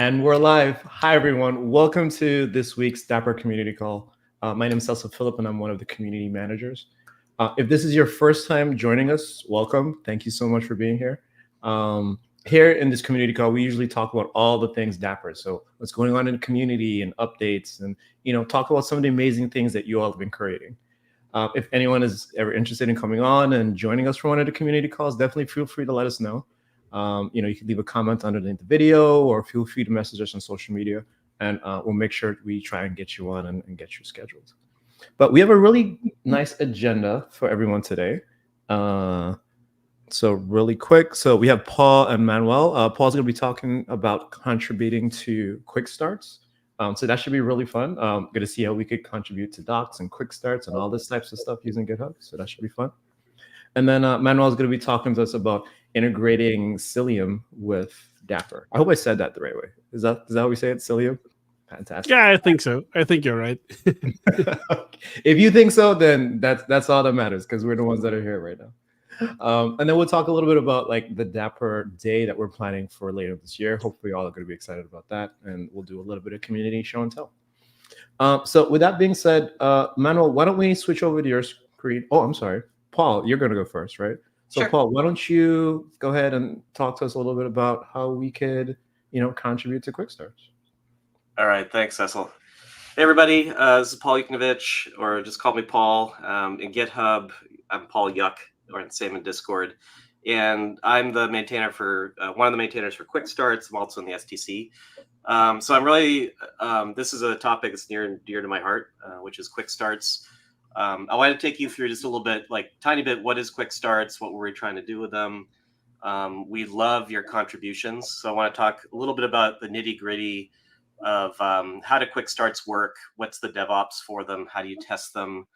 And we're live. Hi, everyone. Welcome to this week's Dapr community call. My name is Cecil Phillip, and I'm one of the community managers. If this is your first time joining us, welcome. Thank you so much for being here. Here in this community call, we usually talk about all the things Dapr. So what's going on in the community and updates, and talk about some of the amazing things that you all have been creating. If anyone is ever interested in coming on and joining us for one of the community calls, definitely feel free to let us know. You can leave a comment underneath the video or feel free to message us on social media, and we'll make sure we try and get you on and get you scheduled. But we have a really nice agenda for everyone today. So really quick, so we have Paul and Manuel. Paul's going to be talking about contributing to quick starts. So that should be really fun. Going to see how we could contribute to docs and quick starts and all this types of stuff using GitHub. So that should be fun. And then Manuel is going to be talking to us about integrating Cilium with Dapr. I hope I said that the right way. Is that how we say it, Cilium? Fantastic. Yeah, I think so. I think you're right. If you think so, then that's all that matters, because we're the ones that are here right now. And then we'll talk a little bit about like the Dapr day that we're planning for later this year. Hopefully, all are going to be excited about that, and we'll do a little bit of community show and tell. So with that being said, Manuel, why don't we switch over to your screen? Oh, I'm sorry, Paul, you're going to go first, right? So Sure. Paul, why don't you go ahead and talk to us a little bit about how we could, contribute to Quick Starts. All right. Thanks, Cecil. Hey, everybody. This is Paul Yuknovich, or just call me Paul. In GitHub, I'm Paul Yuck, or same in Discord. And I'm the maintainer for one of the maintainers for Quick Starts. I'm also in the STC. So I'm really, this is a topic that's near and dear to my heart, which is Quick Starts. I want to take you through just a little bit, like tiny bit, what is Quick Starts? What were we trying to do with them? We love your contributions. So I want to talk a little bit about the nitty gritty of how do Quick Starts work? What's the DevOps for them? How do you test them?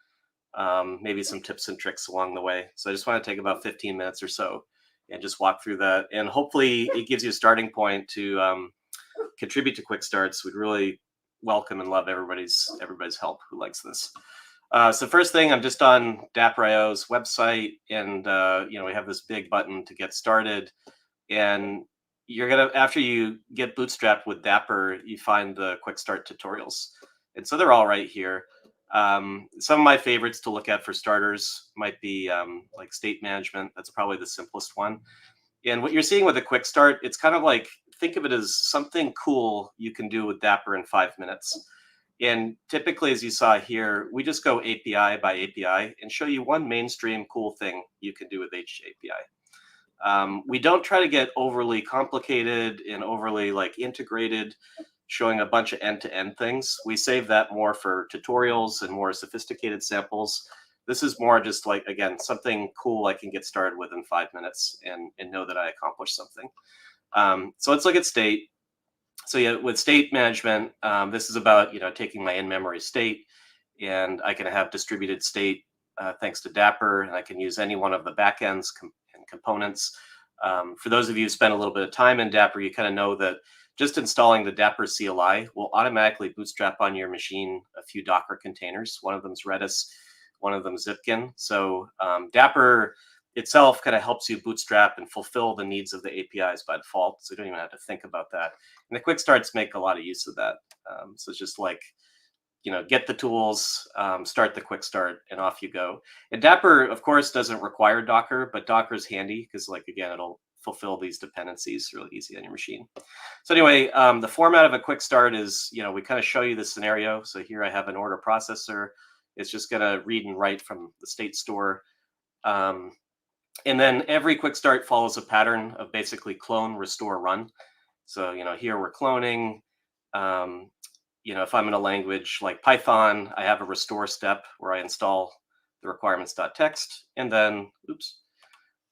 Maybe some tips and tricks along the way. So I just want to take about 15 minutes or so and just walk through that. And hopefully it gives you a starting point to contribute to Quick Starts. We'd really welcome and love everybody's help who likes this. So first thing, I'm just on Dapr.io's website, and we have this big button to get started. And you're gonna, after you get bootstrapped with Dapr, you find the Quick Start tutorials, and so they're all right here. Some of my favorites to look at for starters might be like state management. That's probably the simplest one. And what you're seeing with a Quick Start, it's kind of like, think of it as something cool you can do with Dapr in 5 minutes. And typically, as you saw here, we just go API by API and show you one mainstream cool thing you can do with HAPI. We don't try to get overly complicated and overly integrated, showing a bunch of end-to-end things. We save that more for tutorials and more sophisticated samples. This is more just like, again, something cool I can get started with in 5 minutes and know that I accomplished something. So let's look at state. So yeah, with state management, this is about taking my in-memory state, and I can have distributed state thanks to Dapr, and I can use any one of the backends and components. For those of you who spend a little bit of time in Dapr, you kind of know that just installing the Dapr CLI will automatically bootstrap on your machine a few Docker containers. One of them is Redis, one of them is Zipkin. So Dapr itself kind of helps you bootstrap and fulfill the needs of the APIs by default. So you don't even have to think about that. And the Quick Starts make a lot of use of that. So it's just like, get the tools, start the Quick Start, and off you go. And Dapr, of course, doesn't require Docker, but Docker is handy because, again, it'll fulfill these dependencies really easy on your machine. So anyway, the format of a Quick Start is, we kind of show you the scenario. So here I have an order processor. It's just going to read and write from the state store. And then every Quick Start follows a pattern of basically clone, restore, run. So, here we're cloning. If I'm in a language like Python, I have a restore step where I install the requirements.txt, and then,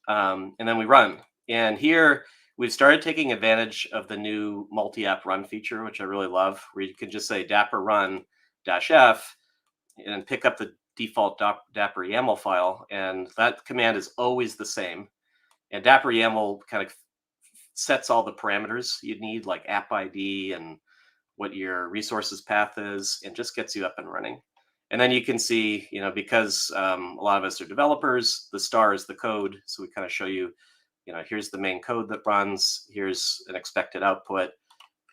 and then we run. And here we've started taking advantage of the new multi-app run feature, which I really love, where you can just say Dapr run -f and pick up the default Dapr YAML file, and that command is always the same. And Dapr YAML kind of sets all the parameters you need, like app ID and what your resources path is, and just gets you up and running. And then you can see, because a lot of us are developers, the star is the code. So we kind of show you, here's the main code that runs, here's an expected output.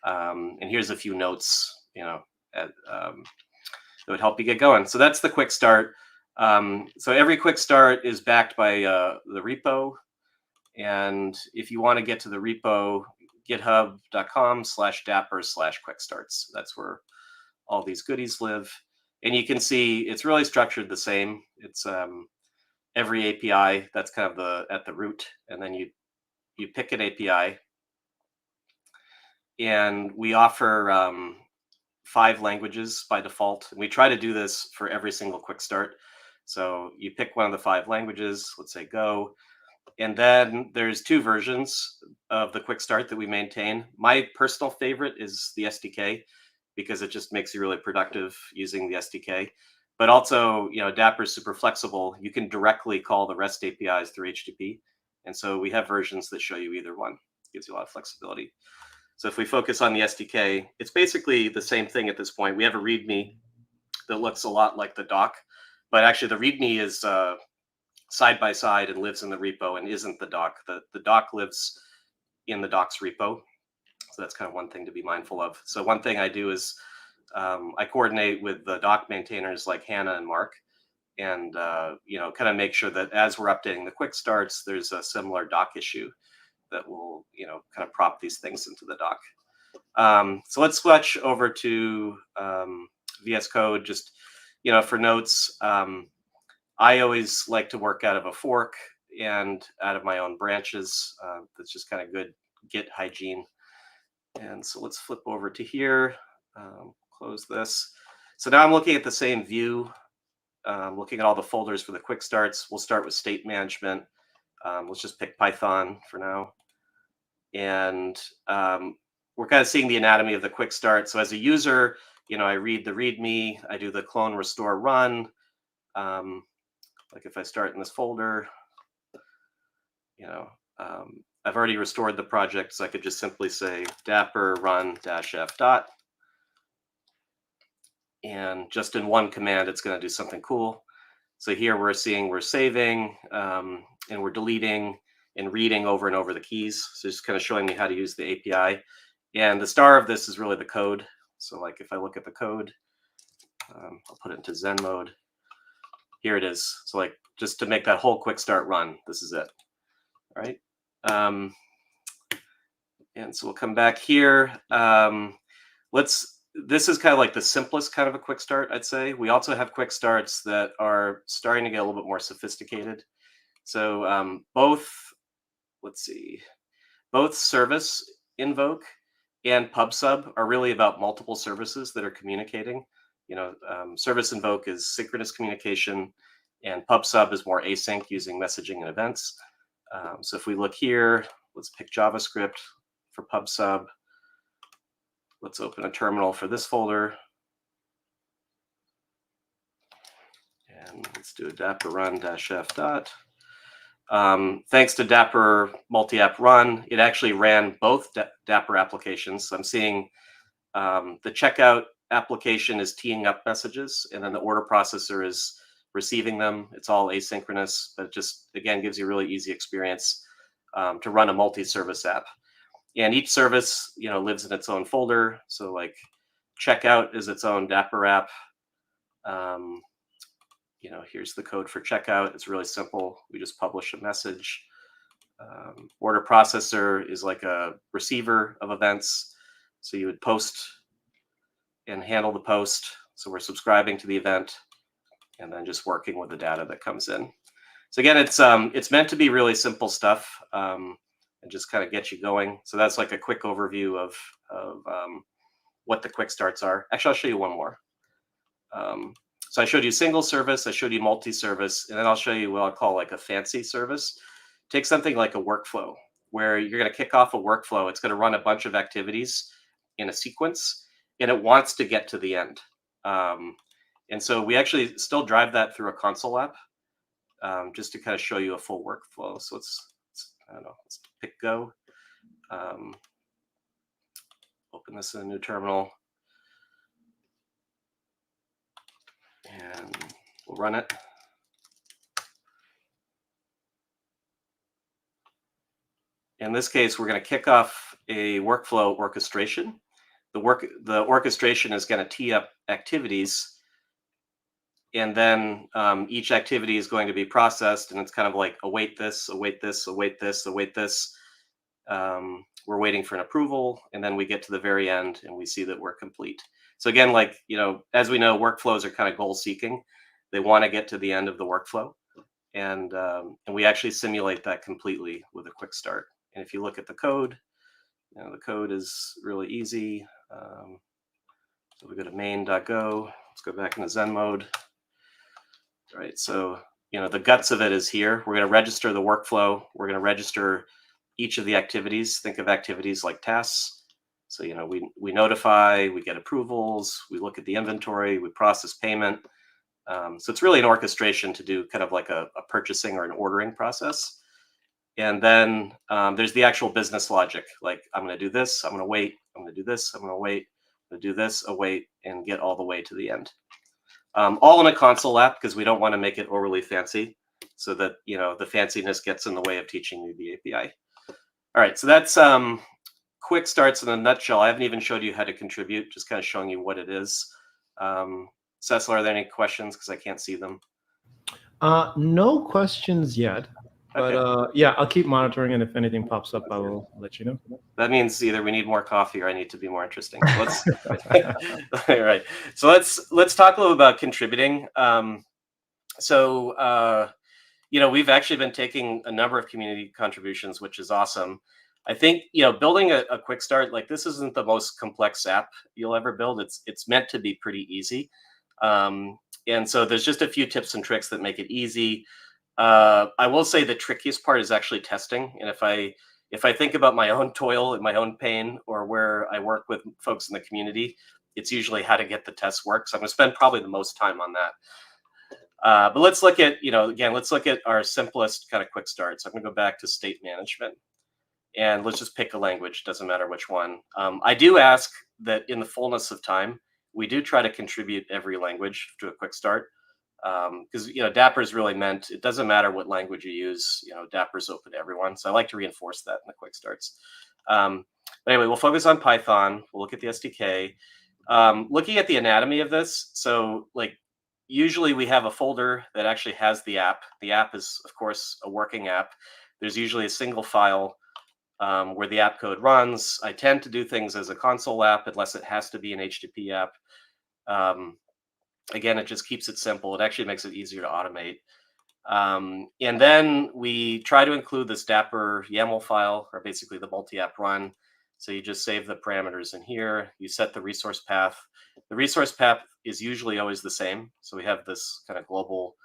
And here's a few notes, that would help you get going. So that's the quick start. So every quick start is backed by the repo. And if you want to get to the repo, github.com/dapr/quickstarts. That's where all these goodies live. And you can see it's really structured the same. It's every API that's kind of at the root, and then you pick an API, and we offer 5 languages by default. And we try to do this for every single quick start. So you pick one of the 5 languages, let's say Go, and then there's 2 versions of the quick start that we maintain. My personal favorite is the SDK because it just makes you really productive using the SDK. But also, Dapr is super flexible. You can directly call the REST APIs through HTTP. And so we have versions that show you either one. It gives you a lot of flexibility. So if we focus on the SDK, it's basically the same thing at this point. We have a README that looks a lot like the doc, but actually the README is side by side and lives in the repo and isn't the doc. The doc lives in the doc's repo. So that's kind of one thing to be mindful of. So one thing I do is I coordinate with the doc maintainers like Hannah and Mark, and kind of make sure that as we're updating the quick starts, there's a similar doc issue that will kind of prop these things into the doc. So let's switch over to VS Code. Just for notes, I always like to work out of a fork and out of my own branches. That's just kind of good Git hygiene. And so let's flip over to here, close this. So now I'm looking at the same view, looking at all the folders for the quick starts. We'll start with state management. Let's just pick Python for now. And we're kind of seeing the anatomy of the quick start. So as a user, I read the README, I do the clone, restore, run. Like if I start in this folder, I've already restored the project, so I could just simply say dapr run-f dot. And just in one command, it's going to do something cool. So here we're seeing we're saving and we're deleting and reading over and over the keys. So just kind of showing me how to use the API. And the star of this is really the code. So like if I look at the code, I'll put it into Zen mode. Here it is. So like just to make that whole quick start run, this is it. All right. And so we'll come back here. This is kind of like the simplest kind of a quick start, I'd say. We also have quick starts that are starting to get a little bit more sophisticated. So both service invoke and pub/sub are really about multiple services that are communicating. Service invoke is synchronous communication, and pub/sub is more async using messaging and events. So if we look here, let's pick JavaScript for pub/sub. Let's open a terminal for this folder. And let's do a dapr run-f dot. Thanks to Dapr multi-app run, it actually ran both Dapr applications. So I'm seeing the checkout application is teeing up messages, and then the order processor is receiving them. It's all asynchronous, but it just, again, gives you a really easy experience to run a multi-service app. And each service, lives in its own folder. So like checkout is its own Dapr app. Here's the code for checkout. It's really simple. We just publish a message. Order processor is like a receiver of events. So you would post and handle the post. So we're subscribing to the event and then just working with the data that comes in. So again, it's meant to be really simple stuff and just kind of get you going. So that's like a quick overview of what the quick starts are. Actually, I'll show you one more. So I showed you single service, I showed you multi-service, and then I'll show you what I'll call like a fancy service. Take something like a workflow, where you're going to kick off a workflow. It's going to run a bunch of activities in a sequence, and it wants to get to the end. And so we actually still drive that through a console app, just to kind of show you a full workflow. So let's pick Go. Open this in a new terminal. And we'll run it. In this case, we're going to kick off a workflow orchestration. the orchestration is going to tee up activities, and then each activity is going to be processed, and it's kind of like await this, await this, await this, await this. We're waiting for an approval, and then we get to the very end and we see that we're complete. So again, like, as we know, workflows are kind of goal seeking. They want to get to the end of the workflow, and we actually simulate that completely with a quick start. And if you look at the code, the code is really easy. So we go to main.go. Let's go back into Zen mode. All right, so the guts of it is here. We're going to register the workflow. We're going to register each of the activities. Think of activities like tasks. So we notify, we get approvals, we look at the inventory, we process payment. So it's really an orchestration to do kind of like a purchasing or an ordering process. And then there's the actual business logic. Like, I'm going to do this, I'm going to wait, I'm going to do this, I'm going to wait, I'm going to do this, await, and get all the way to the end. All in a console app, because we don't want to make it overly fancy, so that the fanciness gets in the way of teaching you the API. All right, so that's quick starts in a nutshell. I haven't even showed you how to contribute, just kind of showing you what it is. Cecil, are there any questions? Because I can't see them. No questions yet. But Okay. yeah, I'll keep monitoring, and if anything pops up, I will let you know. That means either we need more coffee or I need to be more interesting. So all right. So let's talk a little about contributing. We've actually been taking a number of community contributions, which is awesome. I think building a quick start, like, this isn't the most complex app you'll ever build. It's meant to be pretty easy. And so there's just a few tips and tricks that make it easy. I will say the trickiest part is actually testing. And if I think about my own toil and my own pain, or where I work with folks in the community, it's usually how to get the tests work. So I'm going to spend probably the most time on that. But let's look at, let's look at our simplest kind of quick start. So I'm going to go back to state management, and let's just pick a language. Doesn't matter which one. I do ask that in the fullness of time, we do try to contribute every language to a quick start. Because Dapr is really meant, it doesn't matter what language you use, Dapr is open to everyone. So I like to reinforce that in the quick starts. But anyway, we'll focus on Python. We'll look at the SDK. Looking at the anatomy of this, so like, usually we have a folder that actually has the app. The app is, of course, a working app. There's usually a single file where the app code runs. I tend to do things as a console app unless it has to be an HTTP app. Again, it just keeps it simple. It actually makes it easier to automate. And then we try to include this Dapr YAML file, or basically the multi-app run. So you just save the parameters in here. You set the resource path. The resource path is usually always the same. So we have this kind of global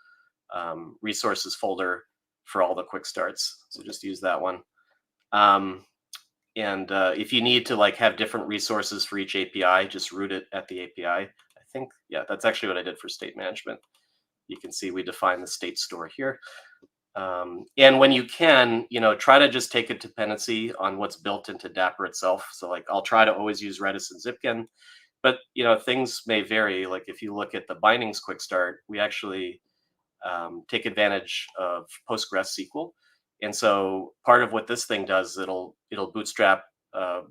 resources folder for all the quick starts. So just use that one. If you need to have different resources for each API, just root it at the API. I think, yeah, that's actually what I did for state management. You can see we define the state store here. And when you can, try to just take a dependency on what's built into Dapr itself. So I'll try to always use Redis and Zipkin, but things may vary. Like, if you look at the bindings quick start, we actually take advantage of PostgreSQL. And so part of what this thing does, it'll bootstrap a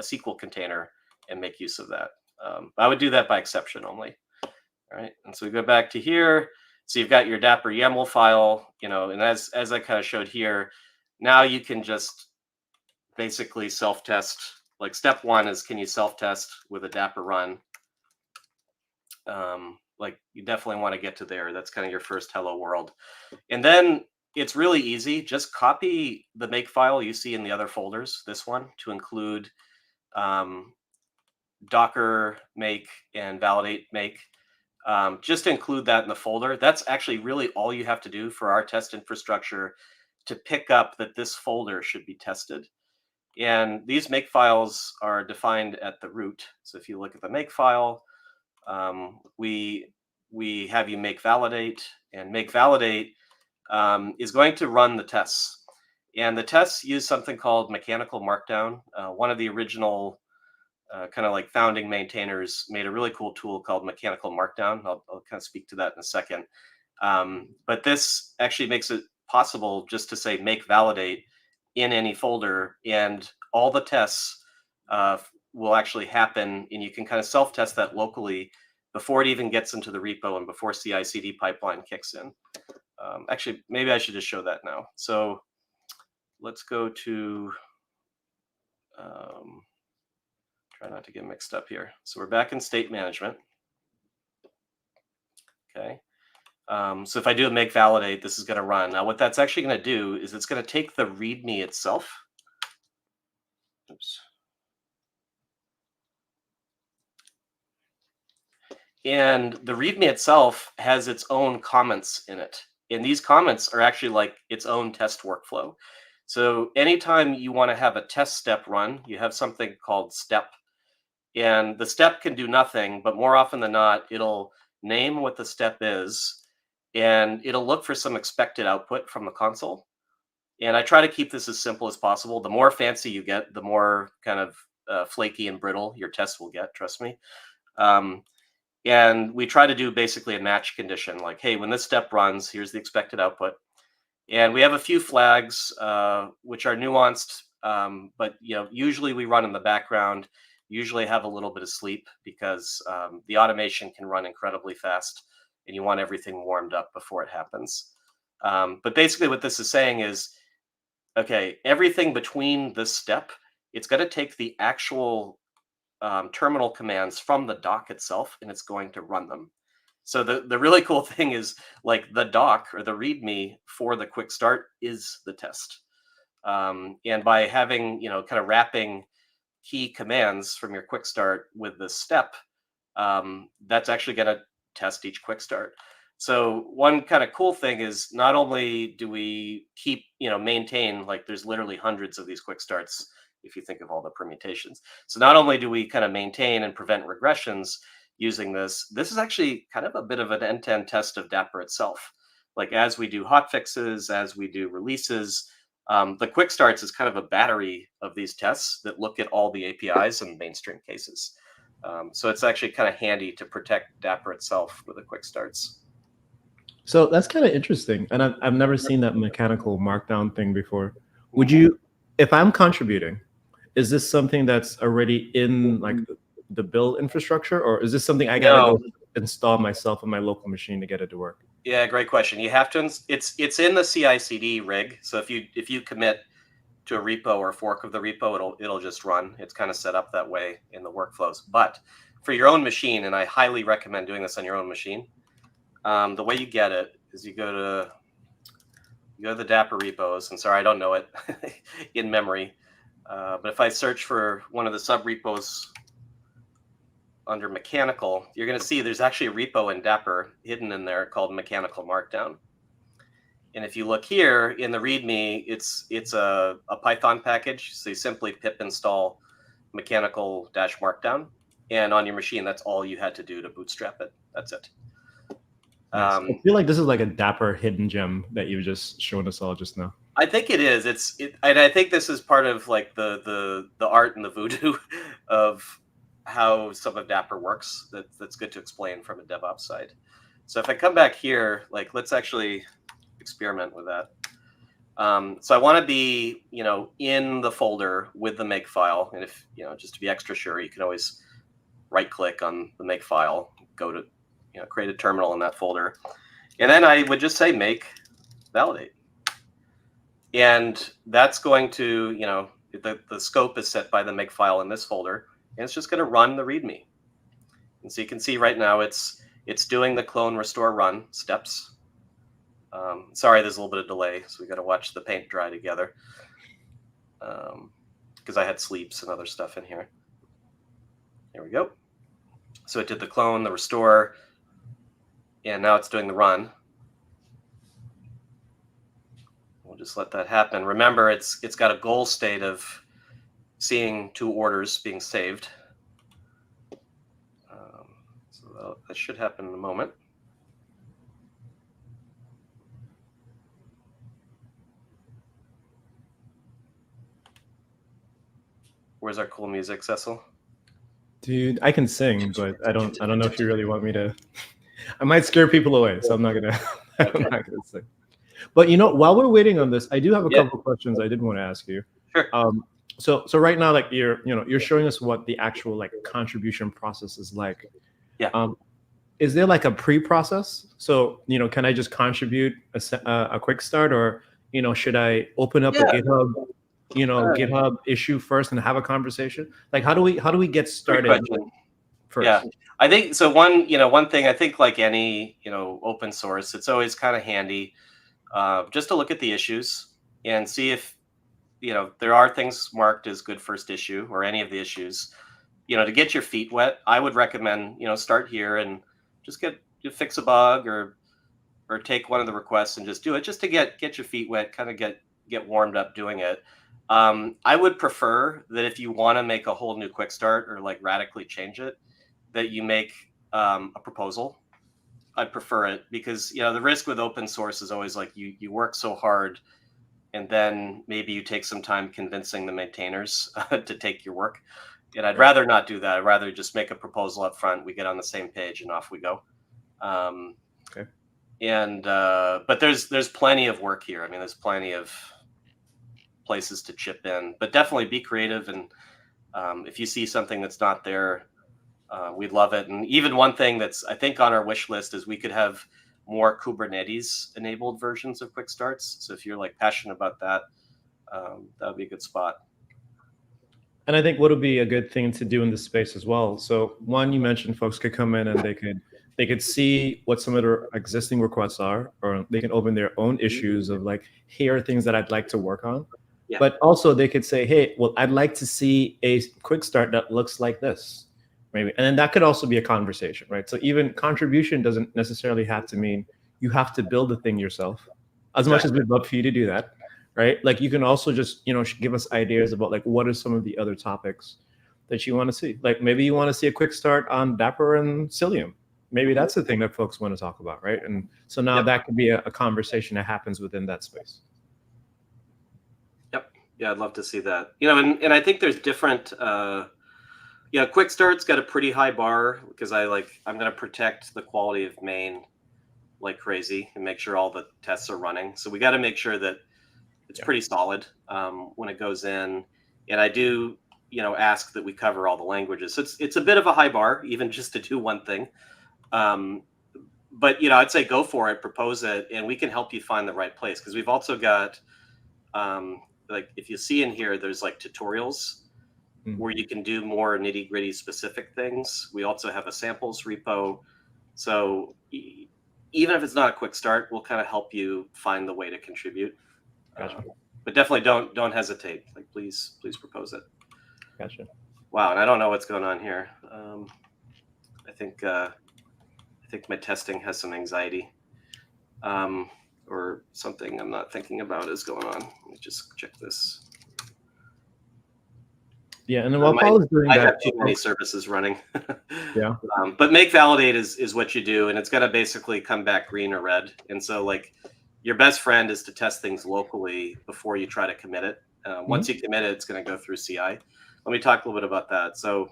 SQL container and make use of that. I would do that by exception only. All right, and so we go back to here. So you've got your Dapr YAML file, and as I kind of showed here, now you can just basically self-test. Like, step one is, can you self-test with a Dapr run? You definitely want to get to there. That's kind of your first hello world. And then it's really easy. Just copy the make file you see in the other folders, this one, to include Docker make and validate make. Just include that in the folder. That's actually really all you have to do for our test infrastructure to pick up that this folder should be tested. And these make files are defined at the root. So if you look at the make file, we have you make validate, and make validate is going to run the tests. And the tests use something called mechanical markdown. One of the original kind of founding maintainers made a really cool tool called mechanical markdown. I'll kind of speak to that in a second. But this actually makes it possible just to say make validate in any folder, and all the tests will actually happen, and you can kind of self-test that locally before it even gets into the repo and before CI/CD pipeline kicks in. Actually, maybe I should just show that now. So let's go to, try not to get mixed up here. So we're back in state management. Okay. So if I do a make validate, this is going to run. Now what that's actually going to do is it's going to take the README itself. Oops. And the README itself has its own comments in it. And these comments are actually like its own test workflow. So anytime you want to have a test step run, you have something called step. And the step can do nothing, but more often than not, it'll name what the step is, and it'll look for some expected output from the console. And I try to keep this as simple as possible. The more fancy you get, the more kind of flaky and brittle your tests will get, trust me. And we try to do basically a match condition, like, hey, when this step runs, here's the expected output. And we have a few flags, which are nuanced, but usually we run in the background, usually have a little bit of sleep because the automation can run incredibly fast and you want everything warmed up before it happens. But basically what this is saying is, okay, everything between this step, it's going to take the actual terminal commands from the dock itself, and it's going to run them. So the really cool thing is, like, the dock or the README for the quick start is the test. And by having, kind of wrapping key commands from your quick start with the step, that's actually going to test each quick start. So one kind of cool thing is not only do we keep, maintain, like there's literally hundreds of these quick starts if you think of all the permutations. So not only do we kind of maintain and prevent regressions using this is actually kind of a bit of an end-to-end test of Dapr itself. Like as we do hotfixes, as we do releases, the quick starts is kind of a battery of these tests that look at all the APIs and mainstream cases. So it's actually kind of handy to protect Dapr itself with the quick starts. So that's kind of interesting. And I've never seen that mechanical markdown thing before. Would you, if I'm contributing, is this something that's already in like the build infrastructure, or is this something I gotta go install myself on my local machine to get it to work? Yeah, great question. You have to, it's in the CI/CD rig. So if you commit to a repo or a fork of the repo, it'll just run. It's kind of set up that way in the workflows. But for your own machine, and I highly recommend doing this on your own machine, the way you get it is you go to the Dapr repos, and sorry, I don't know it in memory. But if I search for one of the sub repos under mechanical, you're going to see there's actually a repo in Dapr hidden in there called mechanical markdown. And if you look here in the README, it's a Python package. So you simply pip install mechanical-markdown. And on your machine, that's all you had to do to bootstrap it. That's it. Nice. I feel like this is like a Dapr hidden gem that you've just shown us all just now. I think it is. And I think this is part of like the art and the voodoo of how some of Dapr works. That's good to explain from a DevOps side. So if I come back here, like let's actually experiment with that. So I want to be, in the folder with the make file, and if just to be extra sure, you can always right-click on the make file, go to create a terminal in that folder, and then I would just say make validate. And that's going to, the scope is set by the make file in this folder, and it's just going to run the README. And so you can see right now it's doing the clone restore run steps. Sorry, there's a little bit of delay, so we got to watch the paint dry together because I had sleeps and other stuff in here. Here we go. So it did the clone, the restore, and now it's doing the run. We'll just let that happen. Remember, it's got a goal state of seeing 2 orders being saved. So that should happen in a moment. Where's our cool music, Cecil? Dude, I can sing, but I don't know if you really want me to. I might scare people away, so I'm not gonna. Okay. I'm not gonna sing. But while we're waiting on this, I do have a couple questions I did want to ask you. Sure. So right now, like you're showing us what the actual like contribution process is like. Yeah. Is there like a pre-process? So can I just contribute a quick start, or should I open up a Yeah. GitHub issue first and have a conversation? Like how do we get Great started question. first? Yeah, I think so. One thing I think, like any open source, it's always kind of handy just to look at the issues and see if there are things marked as good first issue or any of the issues. To get your feet wet, I would recommend start here and just fix a bug or take one of the requests and just do it, just to get your feet wet, kind of get warmed up doing it. I would prefer that if you want to make a whole new quick start or like radically change it, that you make a proposal. I'd prefer it, because the risk with open source is always like you work so hard and then maybe you take some time convincing the maintainers to take your work. And I'd rather not do that. I'd rather just make a proposal up front. We get on the same page and off we go. Okay. And but there's plenty of work here. I mean, there's plenty of places to chip in, but definitely be creative. And if you see something that's not there, we'd love it. And even one thing that's, I think, on our wish list is we could have more Kubernetes enabled versions of quick starts. So if you're like passionate about that, that would be a good spot. And I think what would be a good thing to do in this space as well. So one, you mentioned folks could come in and they could see what some of their existing requests are, or they can open their own issues of like, here are things that I'd like to work on. Yeah. But also they could say, hey, well, I'd like to see a quick start that looks like this, maybe. And then that could also be a conversation, right? So even contribution doesn't necessarily have to mean you have to build the thing yourself, as much as we'd love for you to do that, right? Like you can also just, give us ideas about like, what are some of the other topics that you want to see? Like maybe you want to see a quick start on Dapr and Cilium. Maybe that's the thing that folks want to talk about, right? And so now that could be a conversation that happens within that space. Yep. Yeah, I'd love to see that. And I think there's different. Quick start's got a pretty high bar, because I'm going to protect the quality of main like crazy and make sure all the tests are running. So we got to make sure that it's pretty solid when it goes in. And I do, ask that we cover all the languages. So it's a bit of a high bar, even just to do one thing. But I'd say go for it, propose it, and we can help you find the right place. Because we've also got like, if you see in here, there's like tutorials where you can do more nitty gritty specific things. We also have a samples repo. So even if it's not a quick start, we'll kind of help you find the way to contribute. Gotcha. But definitely don't hesitate. Like, please propose it. Gotcha. Wow, and I don't know what's going on here. I think my testing has some anxiety, or something I'm not thinking about is going on. Let me just check this. Yeah, and then while Paul is doing I that, have too many services running. Yeah. But make validate is what you do, and it's going to basically come back green or red. And so, like, your best friend is to test things locally before you try to commit it. Once you commit it, it's going to go through CI. Let me talk a little bit about that. So,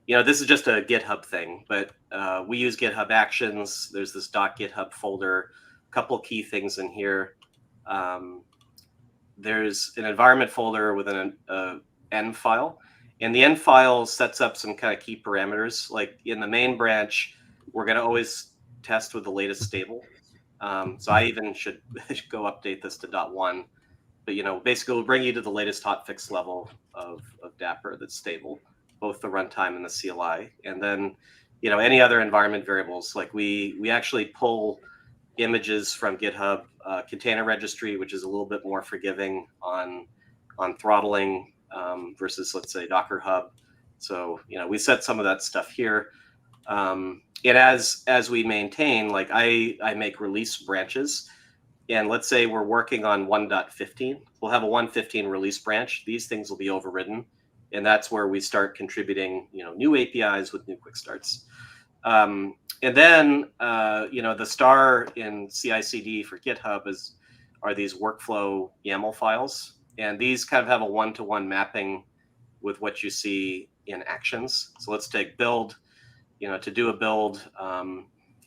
this is just a GitHub thing, but we use GitHub Actions. There's this .github folder, a couple key things in here. There's an environment folder with an env file, and the env file sets up some kind of key parameters. Like in the main branch, we're going to always test with the latest stable. So I even should go update this to .1. But basically, we'll bring you to the latest hotfix level of Dapr that's stable, both the runtime and the CLI. And then, any other environment variables. Like we actually pull images from GitHub container registry, which is a little bit more forgiving on throttling versus, let's say, Docker Hub. So we set some of that stuff here. And as we maintain, like I make release branches, and let's say we're working on 1.15, we'll have a 1.15 release branch. These things will be overridden, and that's where we start contributing, new APIs with new quick starts. And then, the star in CI/CD for GitHub are these workflow YAML files, and these kind of have a one-to-one mapping with what you see in Actions. So let's take build. To do a build,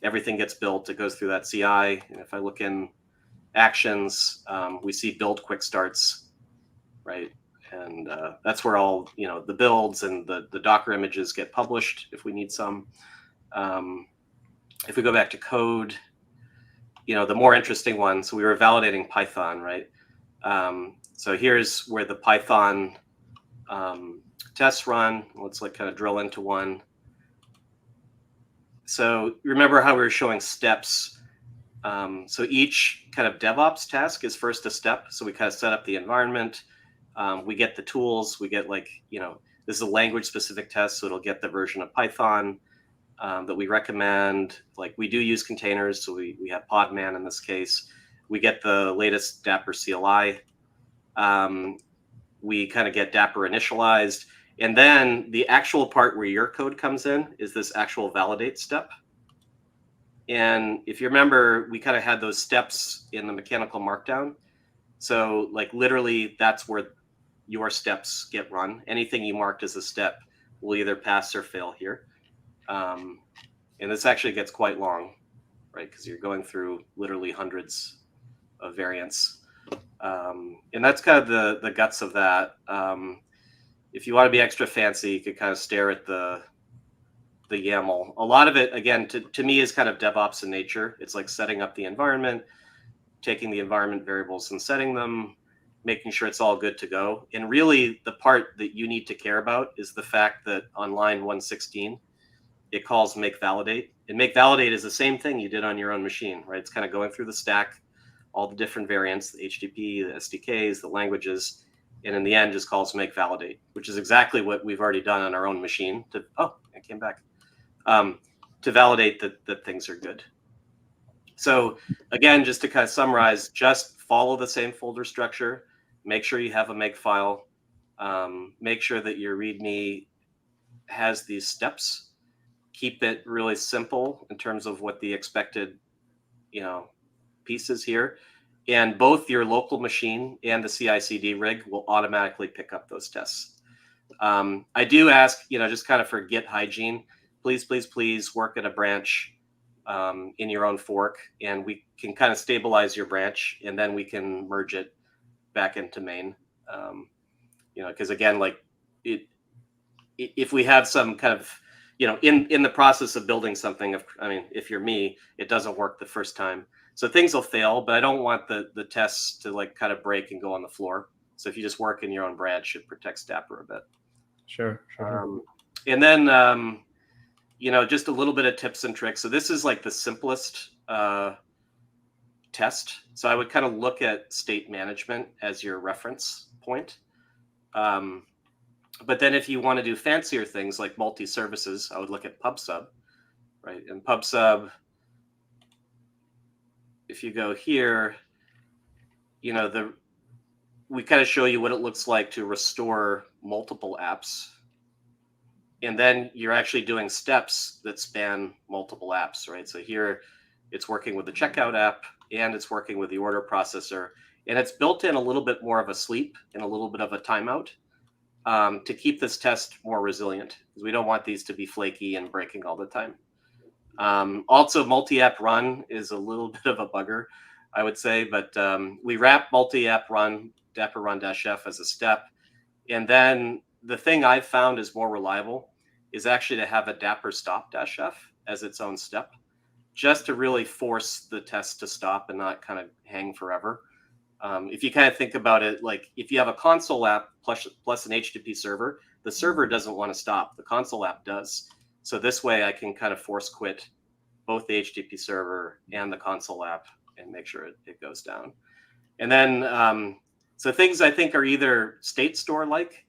everything gets built. It goes through that CI. And if I look in Actions, we see build quick starts. right? And that's where all the builds and the Docker images get published if we need some. If we go back to code, the more interesting one. So we were validating Python, right? So here's where the Python tests run. Let's kind of drill into one. So remember how we were showing steps. So each kind of DevOps task is first a step. So we kind of set up the environment. We get the tools. We get this is a language specific test. So it'll get the version of Python that we recommend. Like we do use containers. So we have Podman in this case. We get the latest Dapr CLI. We kind of get Dapr initialized. And then the actual part where your code comes in is this actual validate step. And if you remember, we kind of had those steps in the mechanical markdown. So literally that's where your steps get run. Anything you marked as a step will either pass or fail here. And this actually gets quite long, right? Because you're going through literally hundreds of variants. And that's kind of the guts of that. If you want to be extra fancy, you could kind of stare at the YAML. A lot of it, again, to me is kind of DevOps in nature. It's like setting up the environment, taking the environment variables and setting them, making sure it's all good to go. And really the part that you need to care about is the fact that on line 116, it calls make validate. And make validate is the same thing you did on your own machine, right? It's kind of going through the stack, all the different variants, the HTTP, the SDKs, the languages, and in the end just calls make validate, which is exactly what we've already done on our own machine. It came back. To validate that things are good. So again, just to kind of summarize, just follow the same folder structure. Make sure you have a make file. Make sure that your README has these steps. Keep it really simple in terms of what the expected, piece is here. And both your local machine and the CI/CD rig will automatically pick up those tests. I do ask, just kind of for Git hygiene, please work at a branch in your own fork, and we can kind of stabilize your branch, and then we can merge it back into main. Because again, if we have some kind of, in the process of building something, if you're me, it doesn't work the first time. So things will fail, but I don't want the tests to kind of break and go on the floor. So if you just work in your own branch, it protects Dapr a bit. Sure. And then, just a little bit of tips and tricks. So this is the simplest test. So I would kind of look at state management as your reference point. But then if you want to do fancier things like multi-services, I would look at PubSub, right? And PubSub, if you go here, we kind of show you what it looks like to restore multiple apps. And then you're actually doing steps that span multiple apps, right? So here it's working with the checkout app and it's working with the order processor. And it's built in a little bit more of a sleep and a little bit of a timeout to keep this test more resilient, because we don't want these to be flaky and breaking all the time. Also, multi-app run is a little bit of a bugger, I would say, but we wrap multi-app run, Dapr run-f as a step. And then the thing I've found is more reliable is actually to have a Dapr stop-f as its own step, just to really force the test to stop and not kind of hang forever. If you kind of think about it, if you have a console app plus an HTTP server, the server doesn't want to stop. The console app does. So this way I can kind of force quit both the HTTP server and the console app and make sure it goes down. And then, so things I think are either state store-like,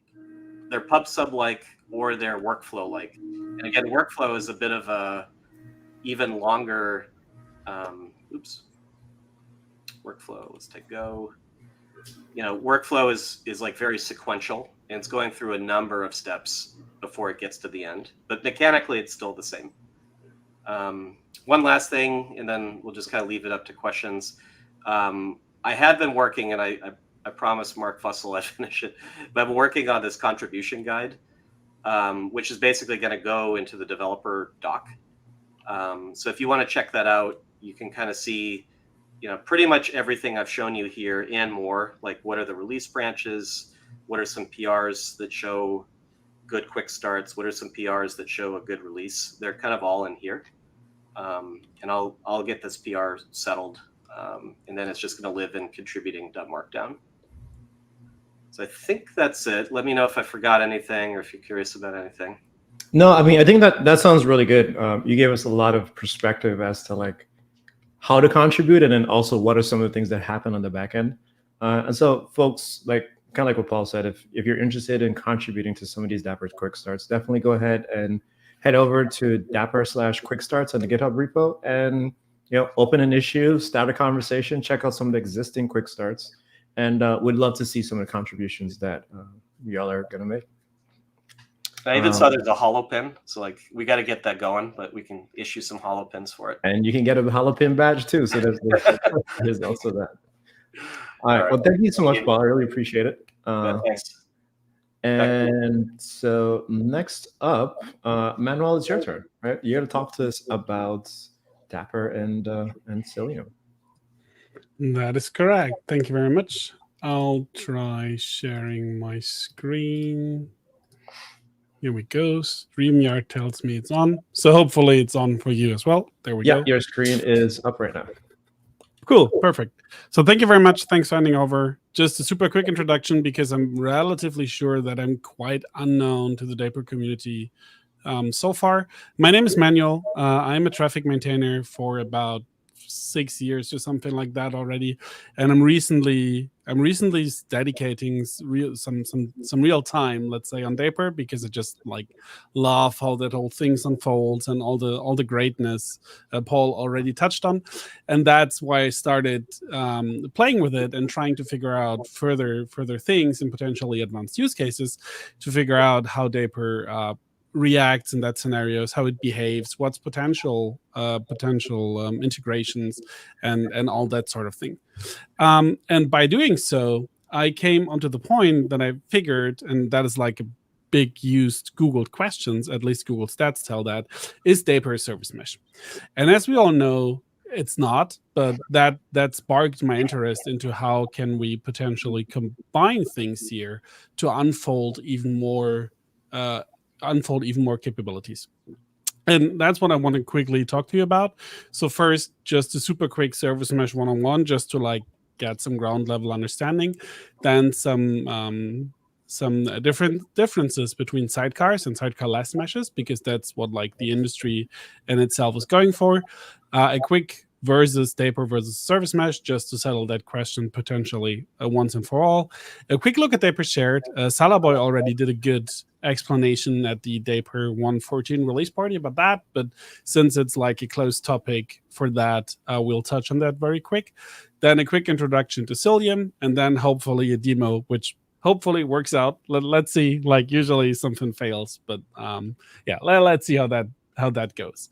they're PubSub-like, or they're workflow-like. And again, workflow is a bit of a even longer, workflow, let's take go. Workflow is very sequential, and it's going through a number of steps before it gets to the end. But mechanically, it's still the same. One last thing, and then we'll just kind of leave it up to questions. I have been working, and I promised Mark Fussell I'd finish it, but I've been working on this contribution guide, which is basically going to go into the developer doc. So if you want to check that out, you can kind of see pretty much everything I've shown you here and more, like what are the release branches, what are some PRs that show good quick starts, what are some PRs that show a good release. They're kind of all in here. And I'll get this PR settled, and then it's just going to live in contributing.markdown. So I think that's it. Let me know if I forgot anything or if you're curious about anything. No, I mean, I think that sounds really good. You gave us a lot of perspective as to like how to contribute, and then also what are some of the things that happen on the back end. And so, folks, like kind of like what Paul said, if you're interested in contributing to some of these Dapr quick starts, definitely go ahead and head over to Dapr/quick starts on the GitHub repo, and open an issue, start a conversation, check out some of the existing quick starts, and we'd love to see some of the contributions that y'all are gonna make. I even saw there's a hollow pin, so like we got to get that going, but we can issue some hollow pins for it. And you can get a hollow pin badge too. So there's also that. All right. Well, thank you so much, Paul. I really appreciate it. Thanks. And so next up, Manuel, it's your turn, right? You're gonna talk to us about Dapr and Cilium. That is correct. Thank you very much. I'll try sharing my screen. Here we go. StreamYard tells me it's on. So hopefully it's on for you as well. There we go. Yeah, your screen is up right now. Cool. Perfect. So thank you very much. Thanks for handing over. Just a super quick introduction because I'm relatively sure that I'm quite unknown to the Dapr community so far. My name is Manuel. I'm a traffic maintainer for about 6 years or something like that already, and I'm recently dedicating some real time, let's say, on Dapr, because I just like love how that whole thing unfolds and all the greatness Paul already touched on, and that's why I started playing with it and trying to figure out further things and potentially advanced use cases to figure out how Dapr reacts in that scenarios, how it behaves, what's potential integrations, and all that sort of thing. And by doing so, I came onto the point that I figured, and that is like a big used Googled questions, at least Google Stats tell that, is Dapr a service mesh? And as we all know, it's not, but that sparked my interest into how can we potentially combine things here to unfold even more capabilities. And that's what I want to quickly talk to you about. So first, just a super quick service mesh 101, just to like get some ground level understanding. Then some differences between sidecars and sidecar-less meshes, because that's what like the industry in itself is going for. A quick versus Dapr versus service mesh, just to settle that question potentially once and for all. A quick look at Dapr shared. Salaboy already did a good explanation at the Dapr 114 release party about that, but since it's like a close topic for that, we'll touch on that very quick. Then a quick introduction to Cilium, and then hopefully a demo, which hopefully works out. Let's see. Like usually something fails, but yeah, let's see how that goes.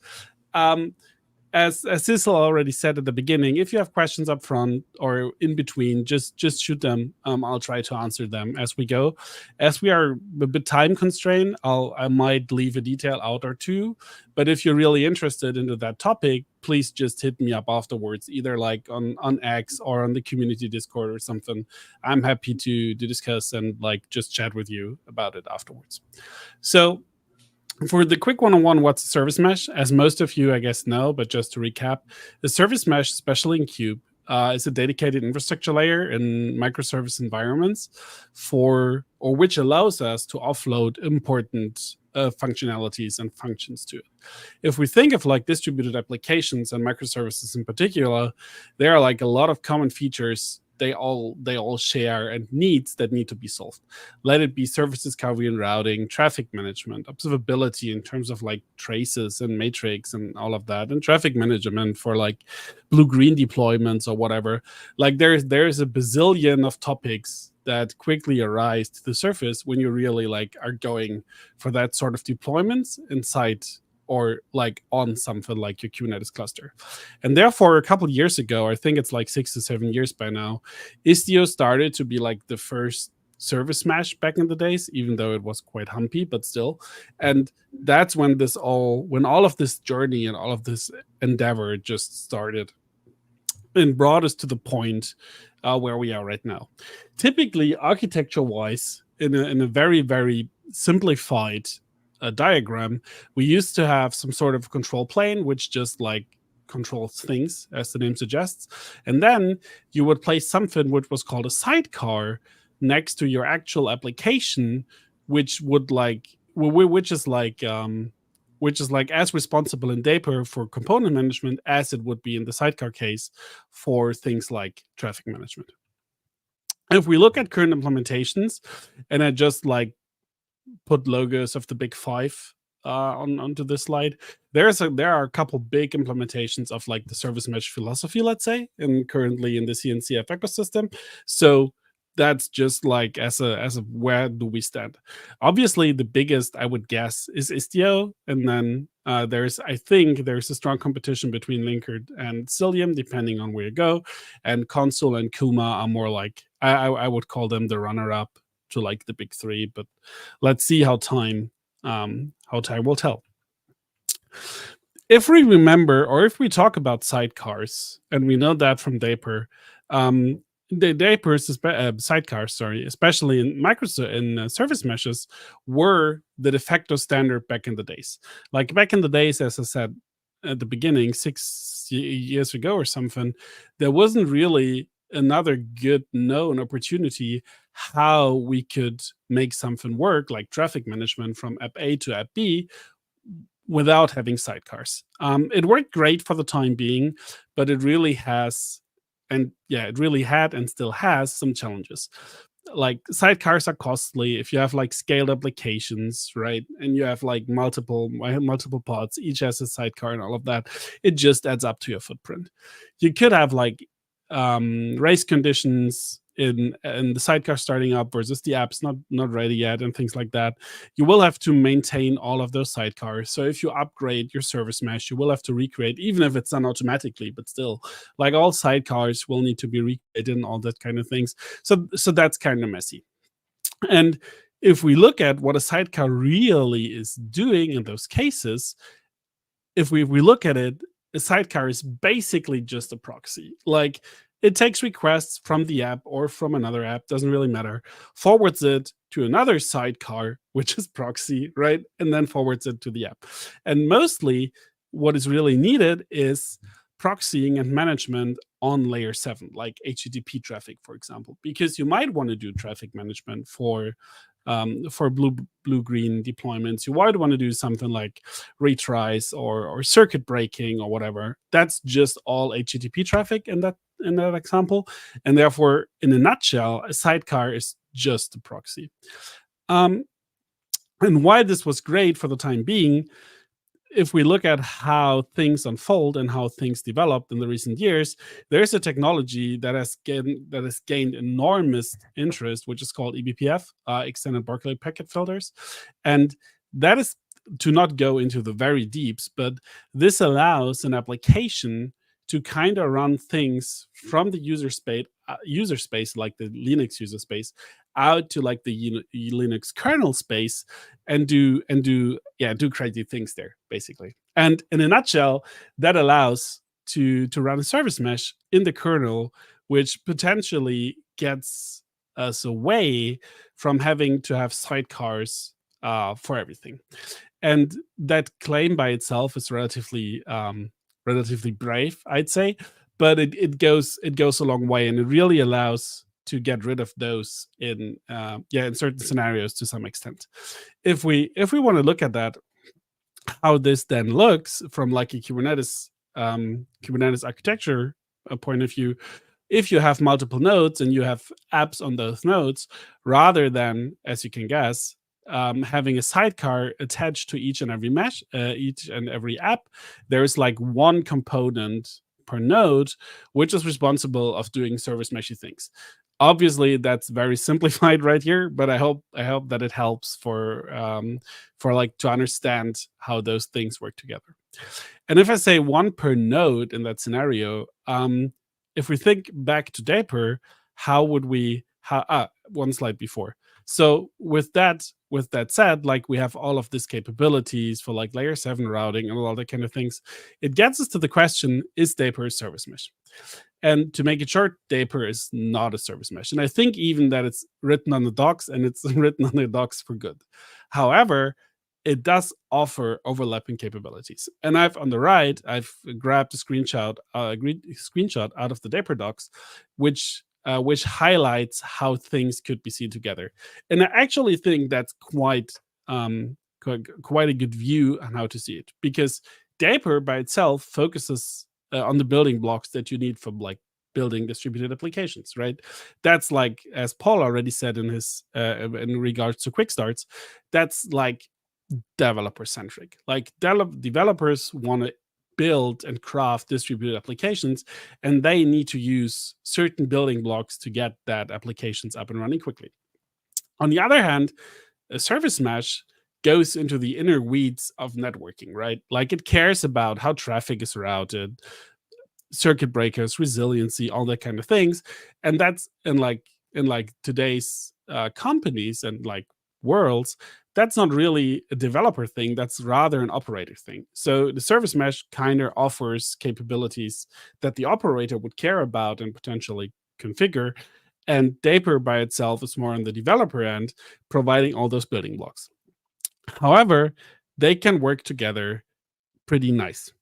As Sissel already said at the beginning, if you have questions up front or in between, just shoot them. I'll try to answer them as we go. As we are a bit time constrained, I might leave a detail out or two. But if you're really interested into that topic, please just hit me up afterwards, either like on X or on the community Discord or something. I'm happy to discuss and like just chat with you about it afterwards. So for the quick one-on-one, what's a service mesh? As most of you, I guess, know, but just to recap, the service mesh, especially in Cube, is a dedicated infrastructure layer in microservice environments which allows us to offload important functionalities and functions to it. If we think of like distributed applications and microservices in particular, there are like a lot of common features they all share and needs that need to be solved. Let it be service discovery and routing, traffic management, observability in terms of like traces and matrix and all of that, and traffic management for like blue-green deployments or whatever. Like there's a bazillion of topics that quickly arise to the surface when you really like are going for that sort of deployments inside or like on something like your Kubernetes cluster. And therefore, a couple of years ago, I think it's like 6 to 7 years by now, Istio started to be like the first service mesh back in the days, even though it was quite humpy, but still. And that's when all of this journey and all of this endeavor just started and brought us to the point where we are right now. Typically, architecture-wise, in a very, very simplified diagram, we used to have some sort of control plane, which just like controls things, as the name suggests. And then you would place something which was called a sidecar next to your actual application, which would like, which is like, as responsible in Dapr for component management as it would be in the sidecar case for things like traffic management. If we look at current implementations, and I just like put logos of the big five onto this slide, there are a couple big implementations of like the service mesh philosophy, let's say, and currently in the CNCF ecosystem. So that's just like as a where do we stand? Obviously, the biggest I would guess is Istio, and then I think there's a strong competition between Linkerd and Cilium, depending on where you go. And Consul and Kuma are more like I would call them the runner-up to like the big three, but let's see how time will tell. If we remember, or if we talk about sidecars, and we know that from Dapr, the Dapr's sidecars, sorry, especially in service meshes, were the de facto standard back in the days. Like back in the days, as I said at the beginning, 6 years ago or something, there wasn't really another good known opportunity how we could make something work, like traffic management from app A to app B, without having sidecars. It worked great for the time being, but it really has, and yeah, it really had and still has some challenges. Like sidecars are costly if you have like scaled applications, right? And you have like multiple pods, each has a sidecar and all of that. It just adds up to your footprint. You could have like race conditions in the sidecar starting up versus the app's not ready yet and things like that. You will have to maintain all of those sidecars. So if you upgrade your service mesh, you will have to recreate, even if it's done automatically, but still, like all sidecars will need to be recreated and all that kind of things. So that's kind of messy. And if we look at what a sidecar really is doing in those cases, if we look at it, a sidecar is basically just a proxy. Like it takes requests from the app or from another app, doesn't really matter, forwards it to another sidecar, which is proxy, right? And then forwards it to the app. And mostly what is really needed is proxying and management on layer 7, like HTTP traffic, for example, because you might want to do traffic management for blue-green deployments. You might want to do something like retries or circuit breaking or whatever. That's just all HTTP traffic in that example, and therefore, in a nutshell, a sidecar is just a proxy. And why this was great for the time being, if we look at how things unfold and how things developed in the recent years, there's a technology that has gained enormous interest, which is called eBPF, extended Berkeley packet filters. And that is, to not go into the very deeps, but this allows an application to kind of run things from the user space, like the Linux user space, out to like the Linux kernel space, and do crazy things there, basically. And in a nutshell, that allows to run a service mesh in the kernel, which potentially gets us away from having to have sidecars for everything. And that claim by itself is relatively brave, I'd say, but it goes a long way, and it really allows to get rid of those in certain scenarios to some extent. If we want to look at that, how this then looks from like a Kubernetes architecture point of view, if you have multiple nodes and you have apps on those nodes, rather than, as you can guess, having a sidecar attached to each and every app, there's like one component per node, which is responsible of doing service meshy things. Obviously, that's very simplified right here, but I hope that it helps for like to understand how those things work together. And if I say one per node in that scenario, if we think back to Dapr, how would we? One slide before. So with that said, like we have all of these capabilities for like layer 7 routing and all that kind of things. It gets us to the question: is Dapr a service mesh? And to make it short, Dapr is not a service mesh. And I think even that it's written on the docs, and it's written on the docs for good. However, it does offer overlapping capabilities. And on the right, I've grabbed a screenshot out of the Dapr docs, which highlights how things could be seen together. And I actually think that's quite a good view on how to see it, because Dapr by itself focuses on the building blocks that you need for like building distributed applications, right? That's like, as Paul already said in his in regards to quick starts, that's like developer centric. Like developers want to build and craft distributed applications, and they need to use certain building blocks to get that applications up and running quickly. On the other hand, a service mesh goes into the inner weeds of networking, right? Like it cares about how traffic is routed, circuit breakers, resiliency, all that kind of things. And that's in like today's companies and like worlds, that's not really a developer thing. That's rather an operator thing. So the service mesh kind of offers capabilities that the operator would care about and potentially configure. And Dapr by itself is more on the developer end, providing all those building blocks. However, they can work together pretty nice.